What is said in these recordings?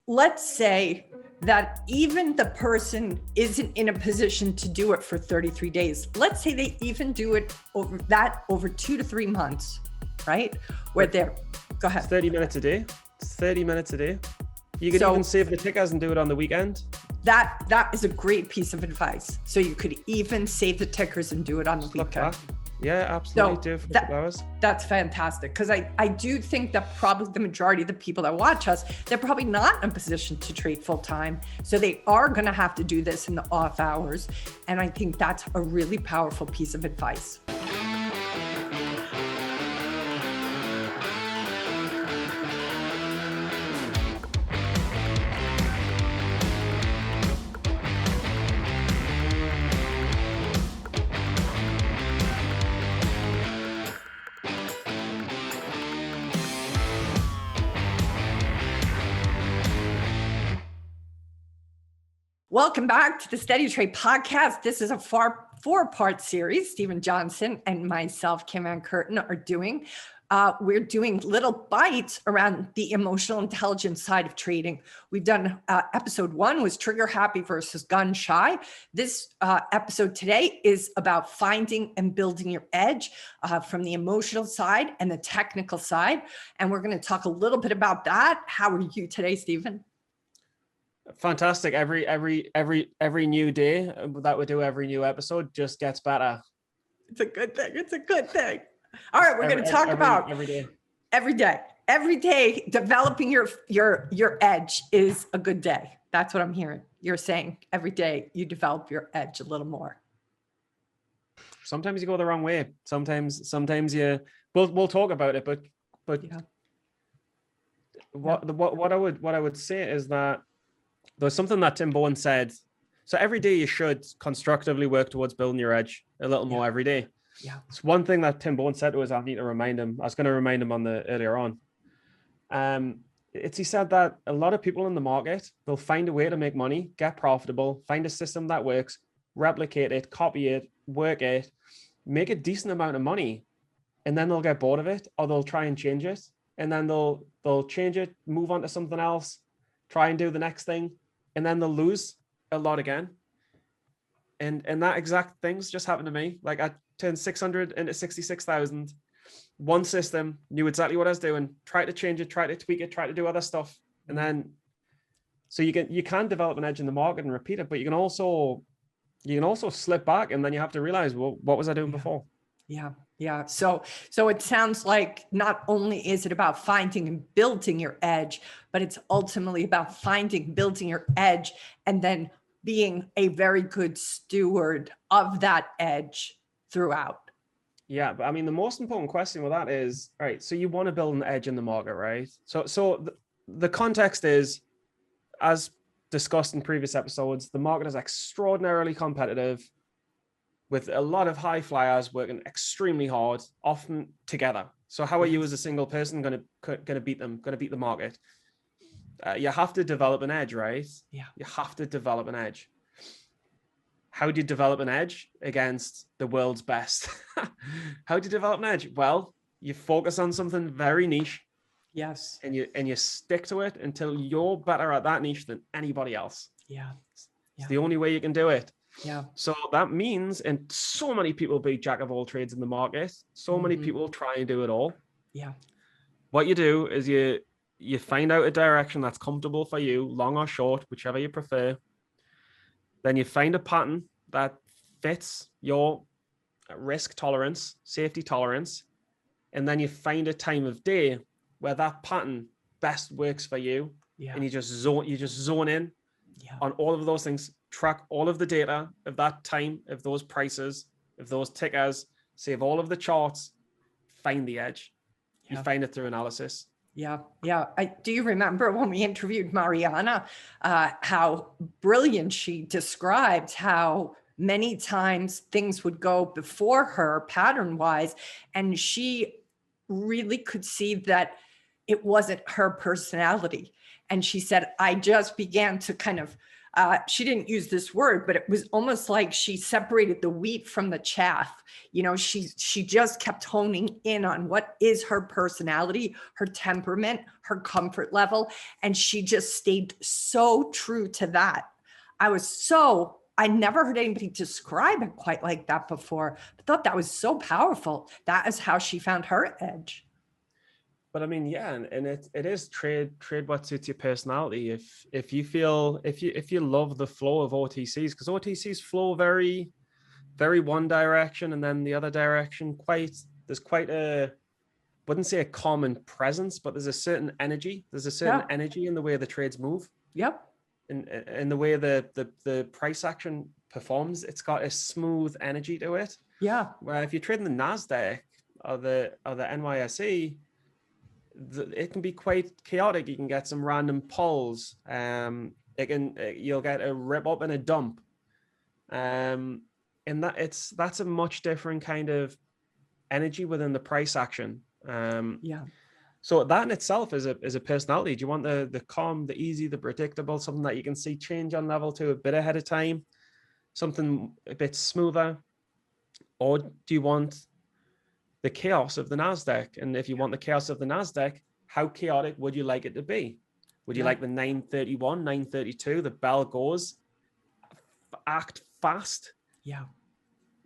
let's say that even the person isn't in a position to do it for 33 days. Let's say they even do it over 2 to 3 months, right? Where they're, go ahead. 30 minutes a day. It's 30 minutes a day. You could even save the tickers and do it on the weekend. That is a great piece of advice. So you could even save the tickers and do it on the weekend. Yeah, absolutely. So that's fantastic, because I do think that probably the majority of the people that watch us, they're probably not in a position to trade full time. So they are going to have to do this in the off hours. And I think that's a really powerful piece of advice. Welcome back to the SteadyTrade podcast. This is a four-part series Stephen Johnson and myself, Ann Curtin, are doing. We're doing little bites around the emotional intelligence side of trading. We've done episode 1 was trigger happy versus gun shy. This episode today is about finding and building your edge from the emotional side and the technical side. And we're going to talk a little bit about that. How are you today, Stephen? Fantastic. Every new day that we do, every new episode just gets better. It's a good thing. It's a good thing. All right, we're going to talk about every day developing your edge is a good day. That's what I'm hearing. You're saying every day you develop your edge a little more. Sometimes you go the wrong way. Sometimes you. We'll talk about it, but yeah. What I would say is that there's something that Tim Bohen said. So every day you should constructively work towards building your edge a little more every day. Yeah. It's one thing that Tim Bohen said to us. I need to remind him. I was going to remind him earlier on. He said that a lot of people in the market, they'll find a way to make money, get profitable, find a system that works, replicate it, copy it, work it, make a decent amount of money, and then they'll get bored of it, or they'll try and change it, and then they'll change it, move on to something else, try and do the next thing, and then they'll lose a lot again. And that exact thing's just happened to me. Like I turned 600 into 66,000. One system, knew exactly what I was doing, tried to change it, tried to tweak it, tried to do other stuff. And then, so you can develop an edge in the market and repeat it, but you can also slip back, and then you have to realize, well, what was I doing before? Yeah. So it sounds like not only is it about finding and building your edge, but it's ultimately about finding, building your edge, and then being a very good steward of that edge throughout. Yeah, but I mean, the most important question with that is, all right, so you want to build an edge in the market, right? So the context is, as discussed in previous episodes, the market is extraordinarily competitive, with a lot of high flyers working extremely hard, often together. So how are you as a single person going to beat them, going to beat the market? You have to develop an edge, right? Yeah. You have to develop an edge. How do you develop an edge against the world's best? How do you develop an edge? Well, you focus on something very niche. Yes. And you stick to it until you're better at that niche than anybody else. Yeah. It's the only way you can do it. Yeah. So that means, and so many people be jack of all trades in the market. So many people try and do it all. Yeah. What you do is you find out a direction that's comfortable for you, long or short, whichever you prefer. Then you find a pattern that fits your risk tolerance, safety tolerance. And then you find a time of day where that pattern best works for you. Yeah. And you just zone in on all of those things. Track all of the data of that time, of those prices, of those tickers, save all of the charts, find the edge. You find it through analysis. Yeah. Do you remember when we interviewed Mariana, how brilliant she described how many times things would go before her pattern-wise, and she really could see that it wasn't her personality. And she said, I just began to kind of she didn't use this word, but it was almost like she separated the wheat from the chaff. You know, she just kept honing in on what is her personality, her temperament, her comfort level. And she just stayed so true to that. I never heard anybody describe it quite like that before. I thought that was so powerful. That is how she found her edge. But I mean, yeah, and it is trade what suits your personality. If you love the flow of OTCs, because OTCs flow very, very one direction and then the other direction. There's quite a, wouldn't say a common presence, but there's a certain energy. There's a certain energy in the way the trades move. Yep. In the way the price action performs, it's got a smooth energy to it. Yeah. Where if you're trading the NASDAQ or the NYSE, it can be quite chaotic. You can get some random pulls. You'll get a rip up and a dump. And that's a much different kind of energy within the price action. So that in itself is a personality. Do you want the calm, the easy, the predictable, something that you can see change on level to a bit ahead of time, something a bit smoother? Or do you want the chaos of the NASDAQ? And if you want the chaos of the NASDAQ, how chaotic would you like it to be? Would you like the 931, 932, the bell goes, act fast? Yeah.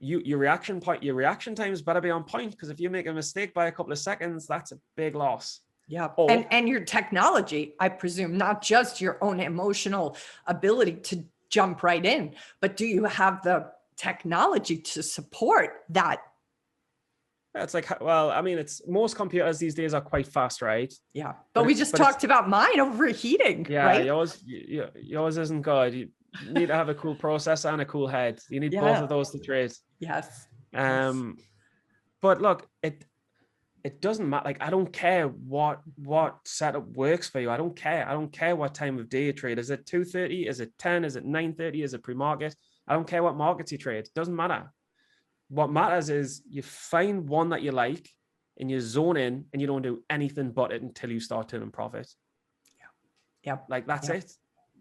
Your reaction times better be on point, because if you make a mistake by a couple of seconds, that's a big loss. Yeah. And your technology, I presume, not just your own emotional ability to jump right in, but do you have the technology to support that? It's like, well, I mean, most computers these days are quite fast, right? Yeah. But we just talked about mine overheating. Yeah. Right? Yours isn't good. You need to have a cool processor and a cool head. You need both of those to trade. Yes. But look, it doesn't matter. Like, I don't care what setup works for you. I don't care what time of day you trade. Is it 2:30? Is it 10? Is it 9:30? Is it pre-market? I don't care what markets you trade. It doesn't matter. What matters is you find one that you like and you zone in and you don't do anything but it until you start turning profit. Yeah. Like, that's it.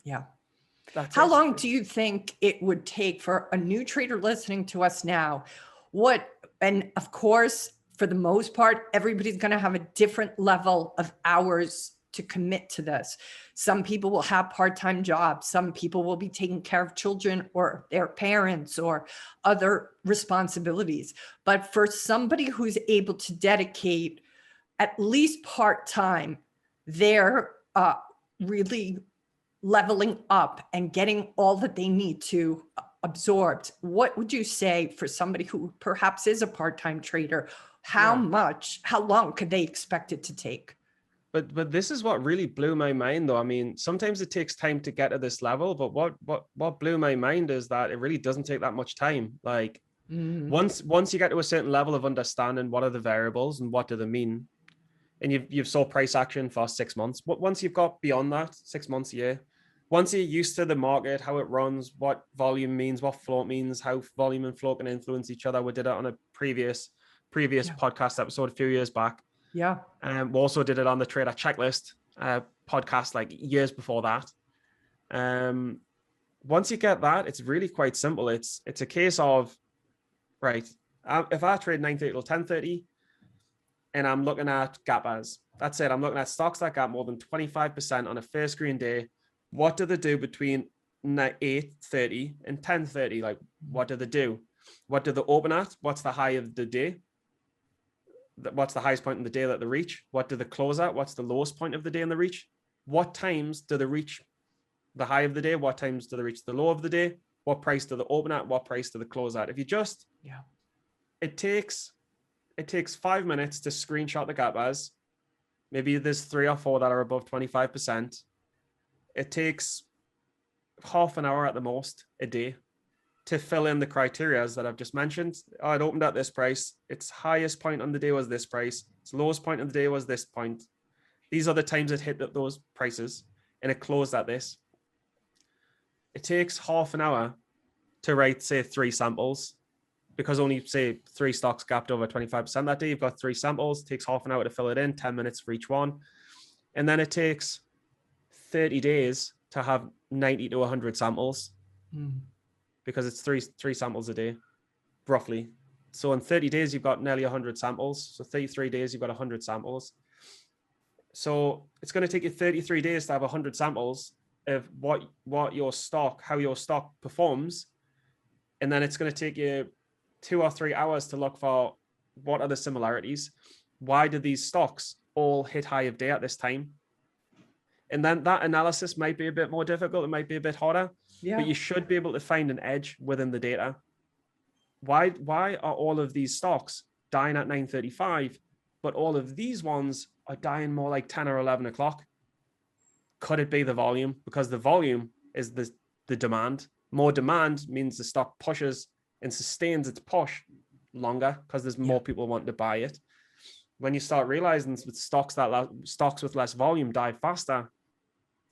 Yeah. How long do you think it would take for a new trader listening to us now? And of course, for the most part, everybody's going to have a different level of hours to commit to this. Some people will have part-time jobs. Some people will be taking care of children or their parents or other responsibilities. But for somebody who's able to dedicate at least part-time, they're really leveling up and getting all that they need to absorbed. What would you say for somebody who perhaps is a part-time trader? How long could they expect it to take? But this is what really blew my mind, though. I mean, sometimes it takes time to get to this level, but what blew my mind is that it really doesn't take that much time. Like, once you get to a certain level of understanding what are the variables and what do they mean, and you've saw price action for 6 months. But once you've got beyond that, 6 months, a year, once you're used to the market, how it runs, what volume means, what float means, how volume and float can influence each other. We did it on a previous podcast episode a few years back. Yeah. We also did it on the Trader Checklist podcast like years before that. Once you get that, it's really quite simple. It's a case of, right, if I trade 9:30 till 10:30 and I'm looking at gap as, that's it. I'm looking at stocks that gap more than 25% on a fair screen day. What do they do between 8:30 and 10:30? Like, what do they do? What do they open at? What's the high of the day? What's the highest point in the day that they reach? What do they close at? What's the lowest point of the day in the reach? What times do they reach the high of the day? What times do they reach the low of the day? What price do they open at? What price do they close at? If you just, it takes 5 minutes to screenshot the gap as. Maybe there's 3 or 4 that are above 25%. It takes half an hour at the most a day to fill in the criteria that I've just mentioned. Oh, it opened at this price. Its highest point on the day was this price. Its lowest point of the day was this point. These are the times it hit those prices, and it closed at this. It takes half an hour to write, say, 3 samples, because only, say, 3 stocks gapped over 25% that day. You've got 3 samples. It takes half an hour to fill it in, 10 minutes for each one. And then it takes 30 days to have 90 to 100 samples Mm. because it's three samples a day, roughly. So in 30 days, you've got nearly 100 samples. So 33 days, you've got 100 samples. So it's going to take you 33 days to have 100 samples of what your stock, how your stock performs. And then it's going to take you 2 or 3 hours to look for what are the similarities. Why did these stocks all hit high of day at this time? And then that analysis might be a bit more difficult. It might be a bit harder, but you should be able to find an edge within the data. Why are all of these stocks dying at 9:35, but all of these ones are dying more like 10 or 11 o'clock? Could it be the volume? Because the volume is the demand. More demand means the stock pushes and sustains its push longer because there's more people wanting to buy it. When you start realizing with stocks with less volume die faster,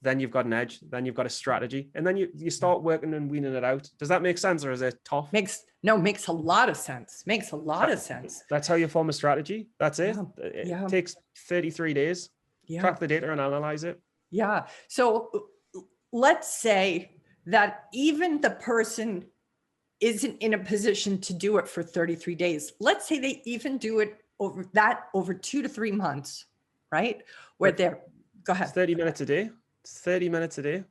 then you've got an edge, then you've got a strategy, and then you start working and weaning it out. Does that make sense, or is it tough? Makes a lot of sense. Makes a lot of sense. That's how you form a strategy. That's it. It takes 33 days. Track the data and analyze it. Yeah. So let's say that even the person isn't in a position to do it for 33 days. Let's say they even do it over 2 to 3 months, right? Where go ahead. It's 30 minutes a day. It's 30 minutes a day.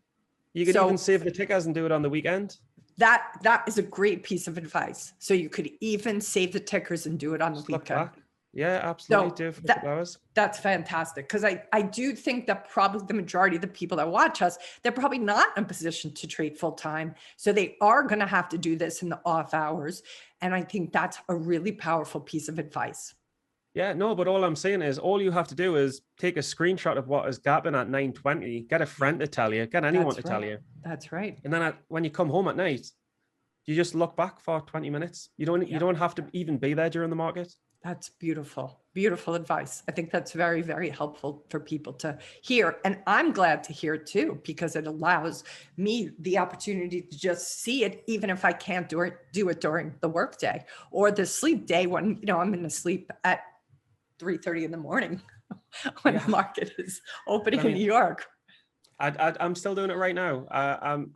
You could even save the tickers and do it on the weekend. That is a great piece of advice. So you could even save the tickers and do it on the weekend. Yeah, absolutely. Do it for a couple hours. That's fantastic. Because I do think that probably the majority of the people that watch us, they're probably not in a position to trade full time. So they are going to have to do this in the off hours. And I think that's a really powerful piece of advice. Yeah, no, but all I'm saying is all you have to do is take a screenshot of what is gapping at 9:20, get a friend to tell you, get anyone to tell you. That's right. And then when you come home at night, you just look back for 20 minutes. You don't have to even be there during the market. That's beautiful. Beautiful advice. I think that's very, very helpful for people to hear. And I'm glad to hear it too, because it allows me the opportunity to just see it, even if I can't do it during the workday or the sleep day when, I'm in the sleep at 3:30 in the morning when the market is opening in New York. I'm still doing it right now. I've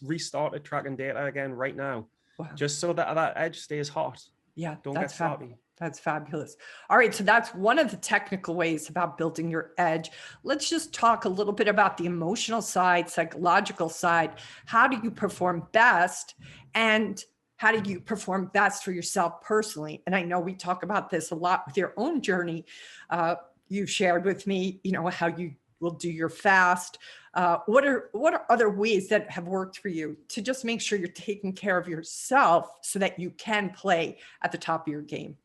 restarted tracking data again right now, just so that edge stays hot. Yeah, don't get sloppy. That's fabulous. All right, so that's one of the technical ways about building your edge. Let's just talk a little bit about the emotional side, psychological side. How do you perform best, and how do you perform best for yourself personally? And I know we talk about this a lot with your own journey. You've shared with me, how you will do your fast. What are other ways that have worked for you to just make sure you're taking care of yourself so that you can play at the top of your game?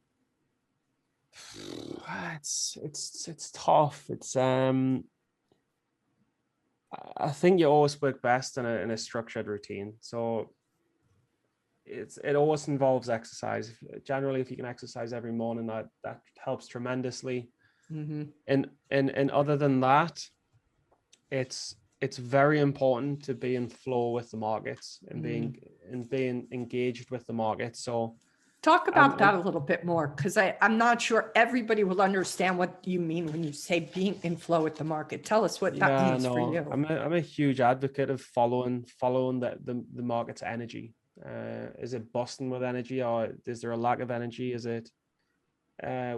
It's tough. I think you always work best in a structured routine. So it always involves exercise. Generally, if you can exercise every morning, that helps tremendously. Mm-hmm. And other than that, it's very important to be in flow with the markets and being engaged with the market. So talk about that a little bit more, because I'm not sure everybody will understand what you mean when you say being in flow with the market. Tell us what that means for you. I'm a huge advocate of following the market's energy. Is it busting with energy, or is there a lack of energy? Is it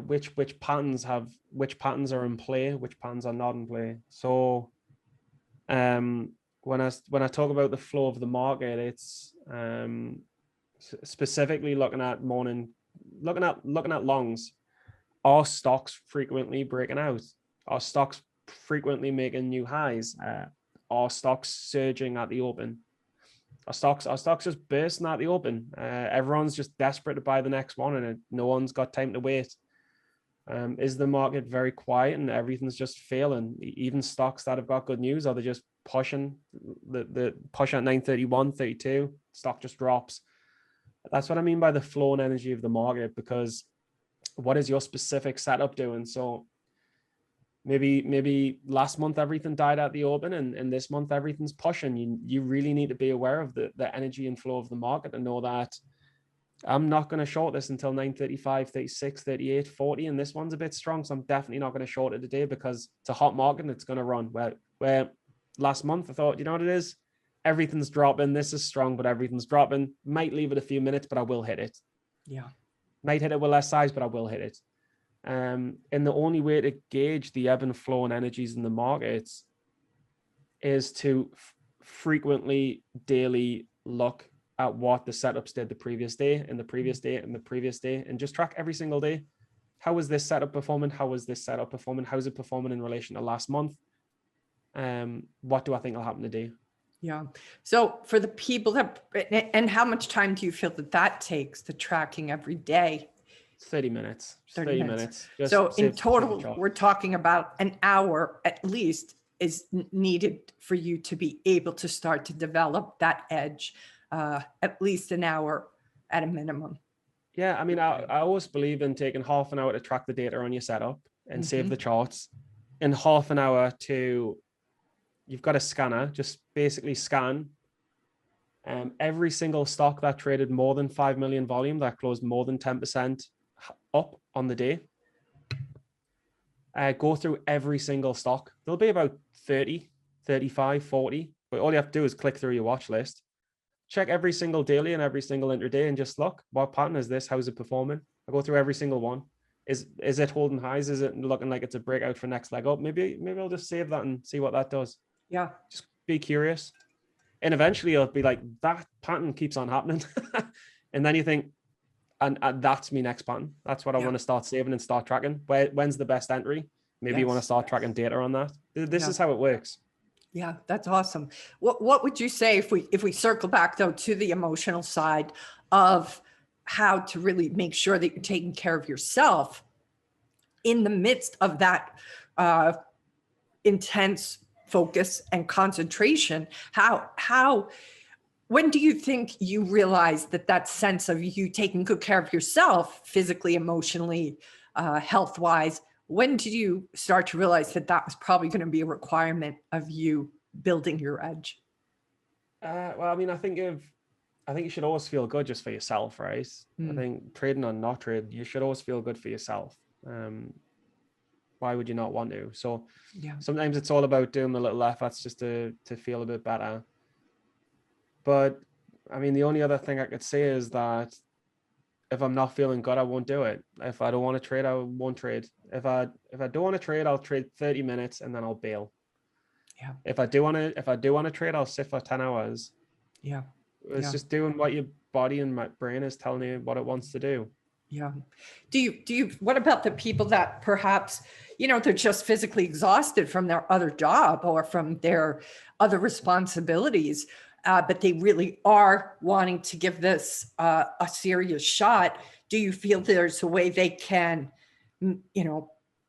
which patterns are in play, which patterns are not in play? So when I talk about the flow of the market, it's specifically looking at longs. Are stocks frequently breaking out? Are stocks frequently making new highs? Are stocks surging at the open? Are stocks just bursting at the open? Everyone's just desperate to buy the next one, and no one's got time to wait. Is the market very quiet and everything's just failing? Even stocks that have got good news, are they just pushing the push at 931, 32? Stock just drops. That's what I mean by the flow and energy of the market, because what is your specific setup doing? So maybe last month everything died at the open, and this month everything's pushing. You really need to be aware of the energy and flow of the market and know that I'm not going to short this until 935, 36, 38, 40, and this one's a bit strong, so I'm definitely not going to short it today because it's a hot market and it's going to run. Where last month, I thought, you know what it is? Everything's dropping. This is strong, but everything's dropping. Might leave it a few minutes, but I will hit it. Yeah. Might hit it with less size, but I will hit it. And the only way to gauge the ebb and flow and energies in the markets is to frequently, daily look at what the setups did the previous day and the previous day and the previous day, and just track every single day. How is this setup performing? How is this setup performing? How is it performing in relation to last month? What do I think will happen today? Yeah. So for the people that, and how much time do you feel that takes, the tracking every day? 30 minutes. 30 minutes. Just so in total, we're talking about an hour at least is needed for you to be able to start to develop that edge, at least an hour at a minimum. Yeah, I mean, I always believe in taking half an hour to track the data on your setup and save the charts, and half an hour to, you've got a scanner, just basically scan every single stock that traded more than 5 million volume, that closed more than 10% up on the day. Go through every single stock. There'll be about 30, 35, 40, but all you have to do is click through your watch list. Check every single daily and every single intraday and just look, what pattern is this? How is it performing? I go through every single one. Is it holding highs? Is it looking like it's a breakout for next leg up? Maybe I'll just save that and see what that does. Yeah. Just be curious. And eventually it'll be like, that pattern keeps on happening. And then you think, and that's my next pattern. That's what I want to start saving and start tracking. When's the best entry? Maybe you want to start tracking data on that. This is how it works. Yeah, that's awesome. What would you say if we circle back though to the emotional side of how to really make sure that you're taking care of yourself in the midst of that intense focus and concentration? When do you think you realize that sense of you taking good care of yourself physically, emotionally, health-wise? When did you start to realize that was probably going to be a requirement of you building your edge? Well, I mean, I think you should always feel good just for yourself, right? I think trading or not trading, you should always feel good for yourself. Why would you not want to? So sometimes it's all about doing the little efforts just to feel a bit better. But I mean, the only other thing I could say is that if I'm not feeling good, I won't do it. If I don't want to trade, I won't trade. If I don't want to trade, I'll trade 30 minutes and then I'll bail. Yeah. If I do want to trade, I'll sit for 10 hours. Yeah. It's just doing what your body and my brain is telling you what it wants to do. Yeah. Do you, what about the people that perhaps, they're just physically exhausted from their other job or from their other responsibilities, but they really are wanting to give this a serious shot? Do you feel there's a way they can,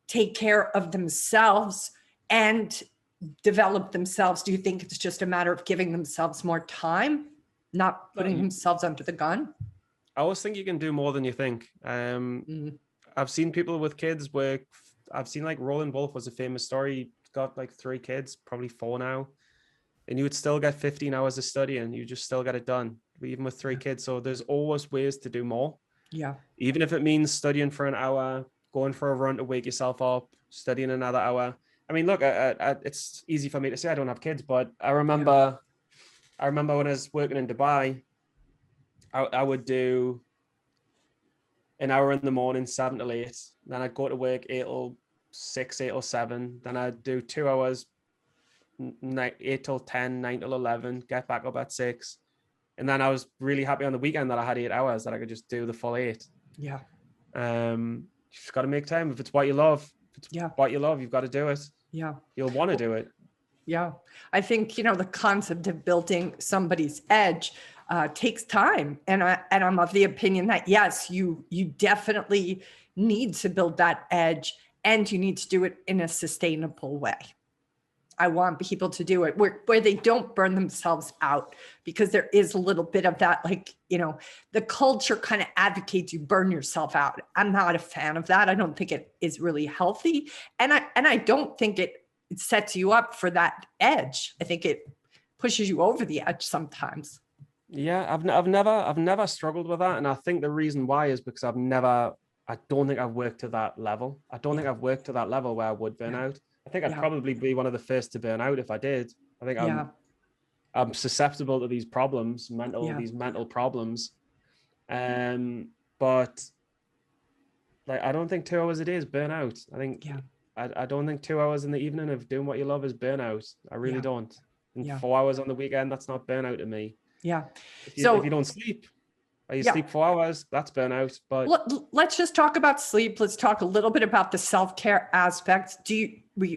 take care of themselves and develop themselves? Do you think it's just a matter of giving themselves more time, not putting themselves under the gun? I always think you can do more than you think. I've seen people with kids where I've seen, like, Roland Wolf was a famous story. He got like 3 kids, probably 4 now. And you would still get 15 hours of studying. You just still get it done, even with 3 kids. So there's always ways to do more. Yeah. Even if it means studying for an hour, going for a run to wake yourself up, studying another hour. I mean, look, it's easy for me to say I don't have kids, but I remember when I was working in Dubai, I would do an hour in the morning, 7 till 8. Then I'd go to work 8 till 6, 8 till 7. Then I'd do 2 hours, 8 till 10, 9 till 11, get back up at 6. And then I was really happy on the weekend that I had 8 hours that I could just do the full 8. Yeah. You just got to make time. If it's what you love, what you love, you've got to do it. Yeah. You'll want to do it. Yeah. I think, the concept of building somebody's edge takes time. And I'm of the opinion that, yes, you definitely need to build that edge, and you need to do it in a sustainable way. I want people to do it where they don't burn themselves out, because there is a little bit of that, like, the culture kind of advocates you burn yourself out. I'm not a fan of that. I don't think it is really healthy. And I don't think it sets you up for that edge. I think it pushes you over the edge sometimes. Yeah, I've never struggled with that. And I think the reason why is because I don't think I've worked to that level. I don't think I've worked to that level where I would burn out. I think I'd probably be one of the first to burn out if I did. I think Yeah. I'm susceptible to these problems, Yeah. these mental problems. But like, I don't think 2 hours a day is burnout. I think, Yeah. I don't think 2 hours in the evening of doing what you love is burnout. I really Yeah. don't. And Yeah. 4 hours on the weekend, that's not burnout to me. Yeah. If you So don't sleep, or you yeah, sleep 4 hours, that's burnout. But let's just talk about sleep. Let's talk a little bit about the self-care aspects.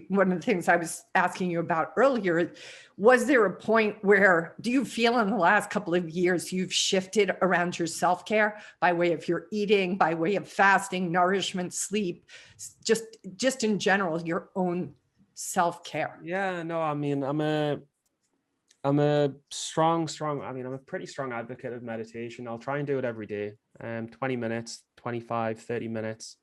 One of the things I was asking you about earlier, was there a point where, do you feel in the last couple of years you've shifted around your self-care by way of your eating, by way of fasting, nourishment, sleep, just in general, your own self-care? yeah, no, I mean, I'm a I mean, I'm a pretty strong advocate of meditation. I'll try and do it every day. 20 minutes, 25, 30 minutes.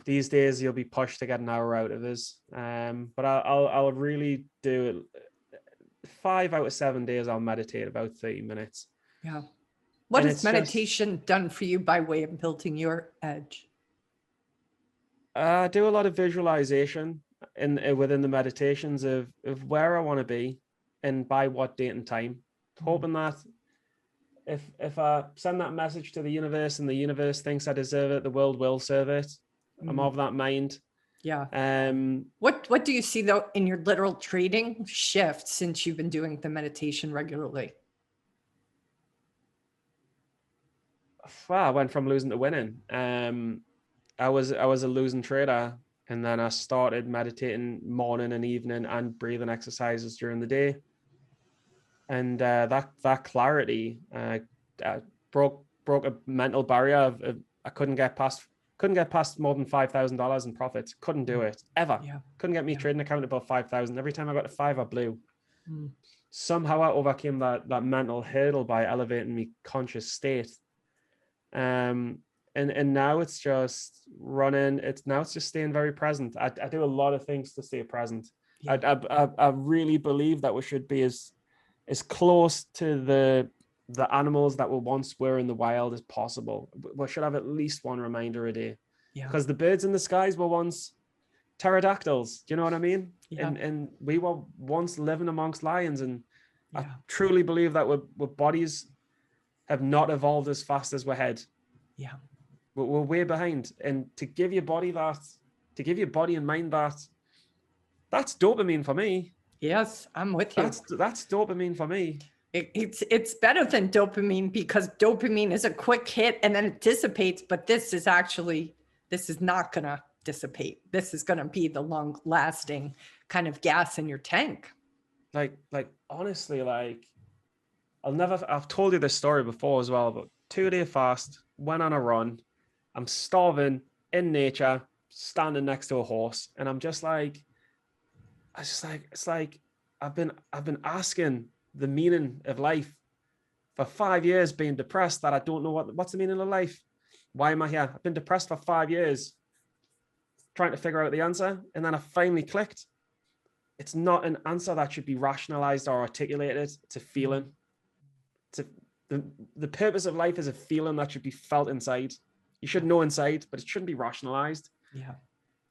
These days you'll be pushed to get an hour out of us. But I'll really do it. 5 out of 7 days I'll meditate about 30 minutes. Yeah. What And has it's just, meditation done for you by way of building your edge? I do a lot of visualization within the meditations of where I want to be and by what date and time, hoping that if I send that message to the universe and the universe thinks I deserve it, the world will serve it. I'm of that mind. Yeah. Um, What do you see though in your literal trading shift since you've been doing the meditation regularly? well, I went from losing to winning. I was a losing trader, and then I started meditating morning and evening and breathing exercises during the day. And that clarity broke a mental barrier of I couldn't get past more than $5,000 in profits. Couldn't do it ever. Yeah. Couldn't get me trading account above 5,000. Every time I got to 5, I blew. Mm. Somehow I overcame that mental hurdle by elevating my conscious state. And now it's just running. It's just staying very present. I do a lot of things to stay present. Yeah. I really believe that we should be as close to the animals that were in the wild as possible. We should have at least one reminder a day. Yeah. Because the birds in the skies were once pterodactyls. Do you know what I mean? Yeah. And we were once living amongst lions. And Yeah. I truly believe that our bodies have not evolved as fast as we're head. Yeah. We're way behind. And to give your body and mind that's dopamine for me. Yes, I'm with you. That's dopamine for me. It's better than dopamine, because dopamine is a quick hit and then it dissipates, but this is not going to dissipate. This is going to be the long lasting kind of gas in your tank. Like honestly, like I've told you this story before as well, but 2-day fast, went on a run. I'm starving in nature, standing next to a horse. And I'm just like, it's like I've been asking the meaning of life for 5 years, being depressed that I don't know what's the meaning of life. Why am I here? I've been depressed for 5 years, trying to figure out the answer. And then I finally clicked. It's not an answer that should be rationalized or articulated. It's a feeling. The purpose of life is a feeling that should be felt inside. You should know inside, but it shouldn't be rationalized. Yeah.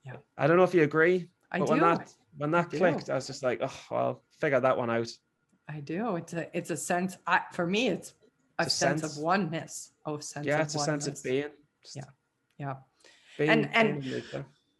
Yeah. I don't know if you agree. I but do. When that clicked, I was just like, oh, well, figure that one out. I do. It's a sense. For me, it's a sense of oneness. It's a sense of being. Yeah. Being and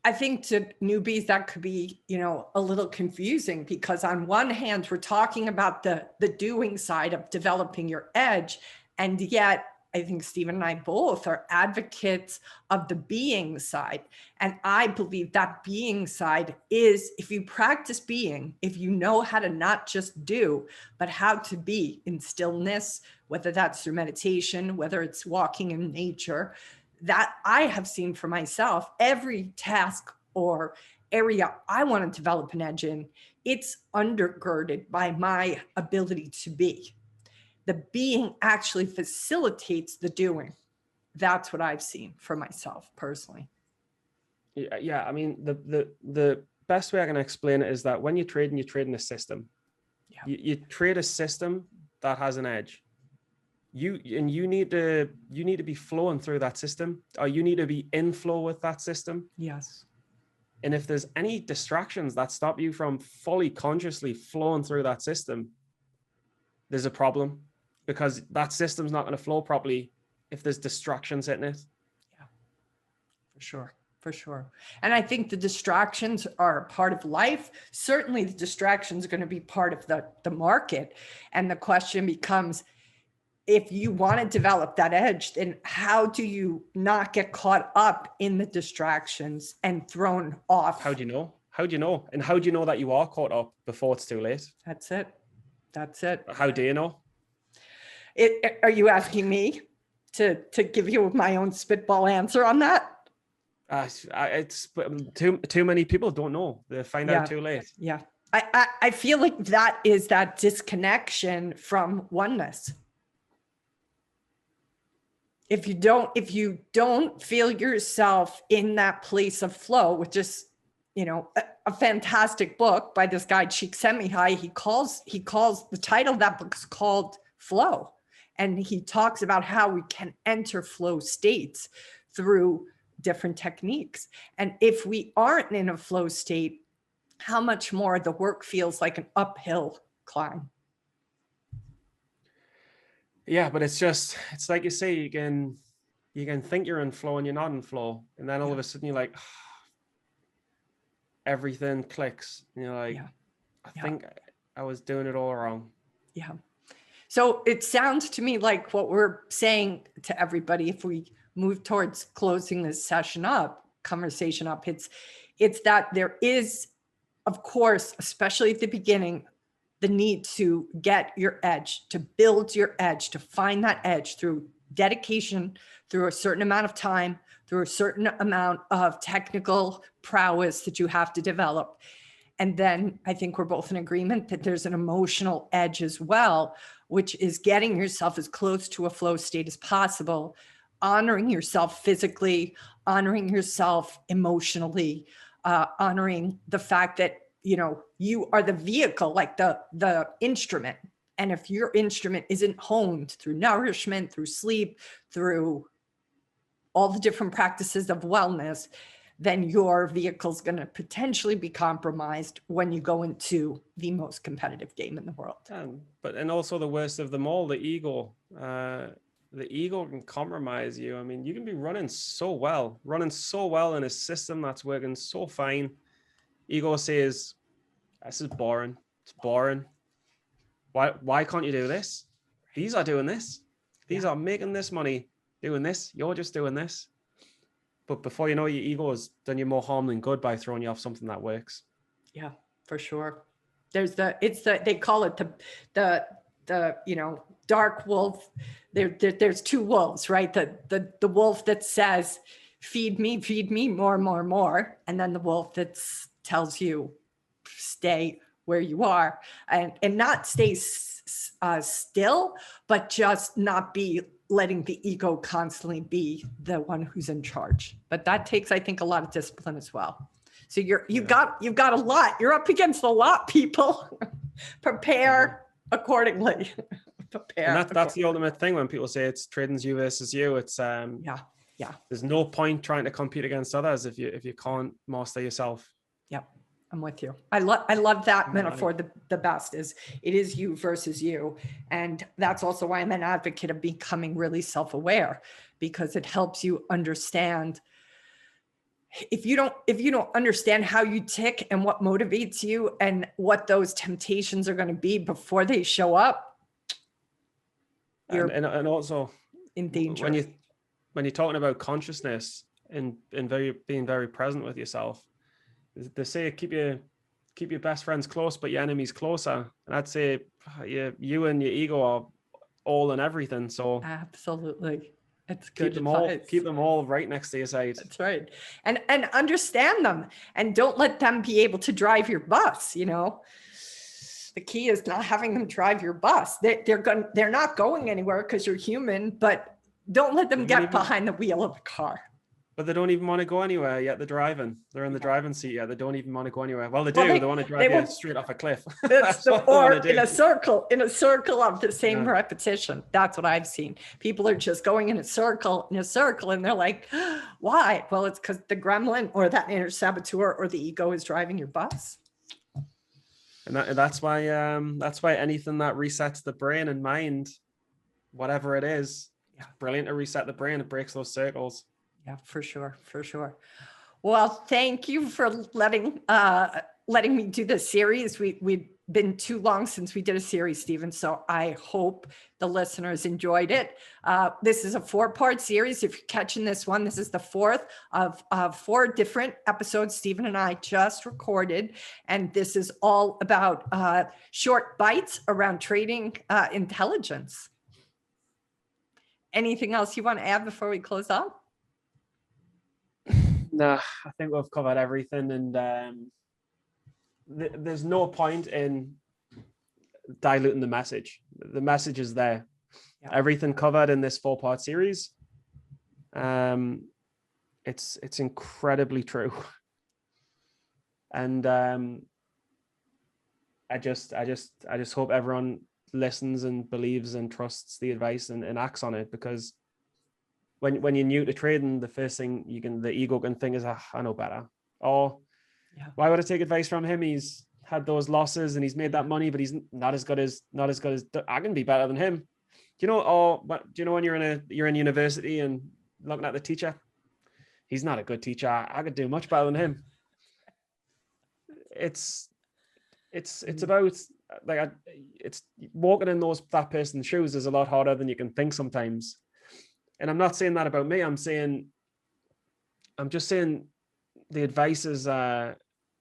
I think to newbies that could be, a little confusing, because on one hand, we're talking about the doing side of developing your edge. And yet I think Stephen and I both are advocates of the being side. And I believe that being side is, if you practice being, if you know how to not just do, but how to be in stillness, whether that's through meditation, whether it's walking in nature, that I have seen for myself, every task or area I want to develop an edge in, it's undergirded by my ability to be. The being actually facilitates the doing. That's what I've seen for myself personally. Yeah, I mean, the best way I can explain it is that when you're trading a system. Yeah. You trade a system that has an edge. You need to be flowing through that system, or you need to be in flow with that system. Yes. And if there's any distractions that stop you from fully consciously flowing through that system, there's a problem, because that system's not going to flow properly if there's distractions hitting it. Yeah, for sure. For sure. And I think the distractions are a part of life. Certainly the distractions are going to be part of the market. And the question becomes, if you want to develop that edge, then how do you not get caught up in the distractions and thrown off? How do you know? How do you know? And how do you know that you are caught up before it's too late? That's it. That's it. How do you know? Are you asking me to give you my own spitball answer on that? It's too many people don't know. They find out too late. Yeah. I feel like that is that disconnection from oneness. If you don't feel yourself in that place of flow, which is, a fantastic book by this guy, Csikszentmihalyi, he calls the title of that book is called Flow. And he talks about how we can enter flow states through different techniques. And if we aren't in a flow state, how much more the work feels like an uphill climb. Yeah, but it's like you say, you can think you're in flow and you're not in flow. And then all of a sudden you're like, everything clicks. And you're like, I think I was doing it all wrong. Yeah. So it sounds to me like what we're saying to everybody, if we move towards closing this conversation up, it's that there is, of course, especially at the beginning, the need to get your edge, to build your edge, to find that edge through dedication, through a certain amount of time, through a certain amount of technical prowess that you have to develop. And then I think we're both in agreement that there's an emotional edge as well, which is getting yourself as close to a flow state as possible, honoring yourself physically, honoring yourself emotionally, honoring the fact that, you are the vehicle, like the instrument. And if your instrument isn't honed through nourishment, through sleep, through all the different practices of wellness, then your vehicle is going to potentially be compromised when you go into the most competitive game in the world. And also the worst of them all, the ego. The ego can compromise you. I mean, you can be running so well in a system that's working so fine. Ego says, this is boring. It's boring. Why can't you do this? These are doing this. These are making this money doing this. You're just doing this. But before you know, your ego has done you more harm than good by throwing you off something that works. Yeah, for sure. They call it the dark wolf. There's two wolves, right? The wolf that says, feed me more. And then the wolf that tells you, stay where you are and not stay still, but just not be letting the ego constantly be the one who's in charge. But that takes, I think, a lot of discipline as well. So you've got a lot. You're up against a lot, people. Prepare accordingly. And that's the ultimate thing when people say it's trading's you versus you. It's there's no point trying to compete against others if you can't master yourself. Yep. I'm with you. I love that metaphor. The best is it is you versus you. And that's also why I'm an advocate of becoming really self-aware, because it helps you understand. If you don't understand how you tick and what motivates you and what those temptations are going to be before they show up, you're and also in danger. When you're talking about consciousness and being very present with yourself, they say keep your best friends close, but your enemies closer. And I'd say you and your ego are all and everything. So absolutely, it's good. Keep them all right next to your side. That's right, and understand them, and don't let them be able to drive your bus. The key is not having them drive your bus. They're not going anywhere because you're human, but don't let them get behind the wheel of the car. But they don't even want to go anywhere yet. They're driving. They're in the driving seat. Yeah, they don't even want to go anywhere. Well, they do. They want to drive you straight off a cliff. Or in a circle of the same repetition. That's what I've seen. People are just going in a circle, and they're like, why? Well, it's because the gremlin or that inner saboteur or the ego is driving your bus. And that's why anything that resets the brain and mind, whatever it is, it's brilliant to reset the brain. It breaks those circles. Yeah, for sure. Well, thank you for letting me do this series. We've been too long since we did a series, Stephen. So I hope the listeners enjoyed it. This is a 4-part series. If you're catching this one, this is the 4th of 4 different episodes Stephen and I just recorded. And this is all about short bites around trading intelligence. Anything else you want to add before we close up? No, I think we've covered everything, and there's no point in diluting the message. The message is there. Yeah. Everything covered in this 4-part series. It's incredibly true, and I just hope everyone listens and believes and trusts the advice and acts on it, because when you're new to trading, the first thing the ego can think is, I know better. Or why would I take advice from him? He's had those losses and he's made that money, but he's not as good as I can be better than him. Do you know when you're in university and looking at the teacher, he's not a good teacher. I could do much better than him. It's about it's walking in that person's shoes is a lot harder than you can think sometimes. And I'm not saying that about me. I'm just saying the advice is,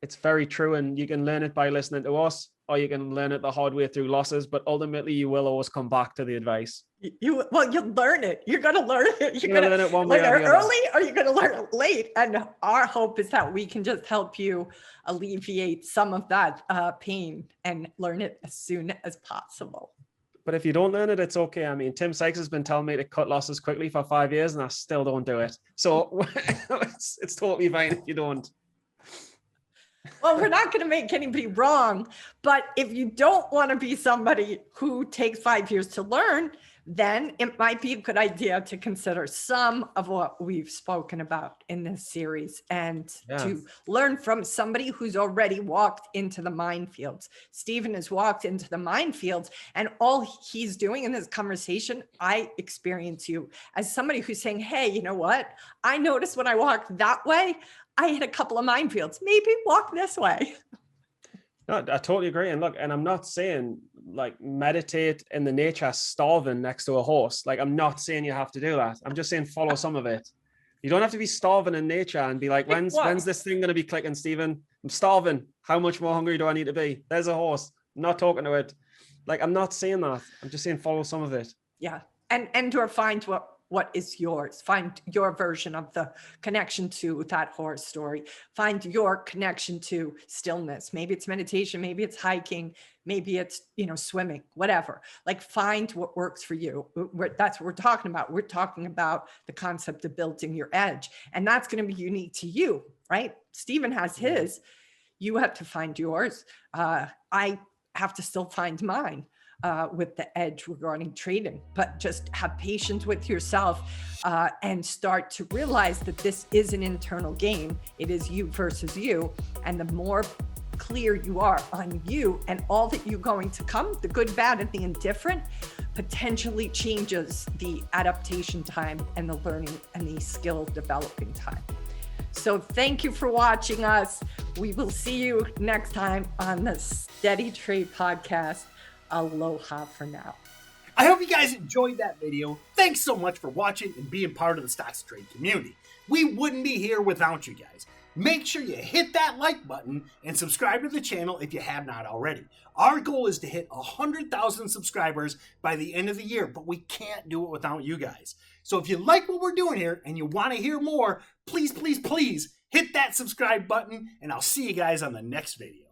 it's very true, and you can learn it by listening to us, or you can learn it the hard way through losses, but ultimately you will always come back to the advice. You'll learn it. You're going to learn it. You're going to learn it one way or early, or you're going to learn it late. And our hope is that we can just help you alleviate some of that pain and learn it as soon as possible. But if you don't learn it, it's okay. I mean, Tim Sykes has been telling me to cut losses quickly for 5 years, and I still don't do it. So it's totally fine if you don't. Well, we're not going to make anybody wrong, but if you don't want to be somebody who takes 5 years to learn, then it might be a good idea to consider some of what we've spoken about in this series and to learn from somebody who's already walked into the minefields. Stephen has walked into the minefields, and all he's doing in this conversation, I experience you as somebody who's saying, hey, you know what? I noticed when I walked that way, I hit a couple of minefields. Maybe walk this way. No, I totally agree. And look, and I'm not saying like meditate in the nature starving next to a horse. Like, I'm not saying you have to do that. I'm just saying follow some of it. You don't have to be starving in nature and be like, when's this thing going to be clicking, Stephen? I'm starving. How much more hungry do I need to be? There's a horse. I'm not talking to it. Like, I'm not saying that. I'm just saying follow some of it. Yeah. And or find what is yours. Find your version of the connection to that horse story. Find your connection to stillness. Maybe it's meditation, maybe it's hiking, maybe it's, swimming, whatever. Like, find what works for you. That's what we're talking about. We're talking about the concept of building your edge. And that's going to be unique to you, right? Stephen has his. You have to find yours. I have to still find mine. With the edge regarding trading, but just have patience with yourself and start to realize that this is an internal game. It is you versus you. And the more clear you are on you and all that you're going to come, the good, bad, and the indifferent, potentially changes the adaptation time and the learning and the skill developing time. So thank you for watching us. We will see you next time on the SteadyTrade podcast. Aloha for now. I hope you guys enjoyed that video. Thanks so much for watching and being part of the StocksToTrade community. We wouldn't be here without you guys. Make sure you hit that like button and subscribe to the channel if you have not already. Our goal is to hit 100,000 subscribers by the end of the year, but we can't do it without you guys. So if you like what we're doing here and you want to hear more, please, please, please hit that subscribe button, and I'll see you guys on the next video.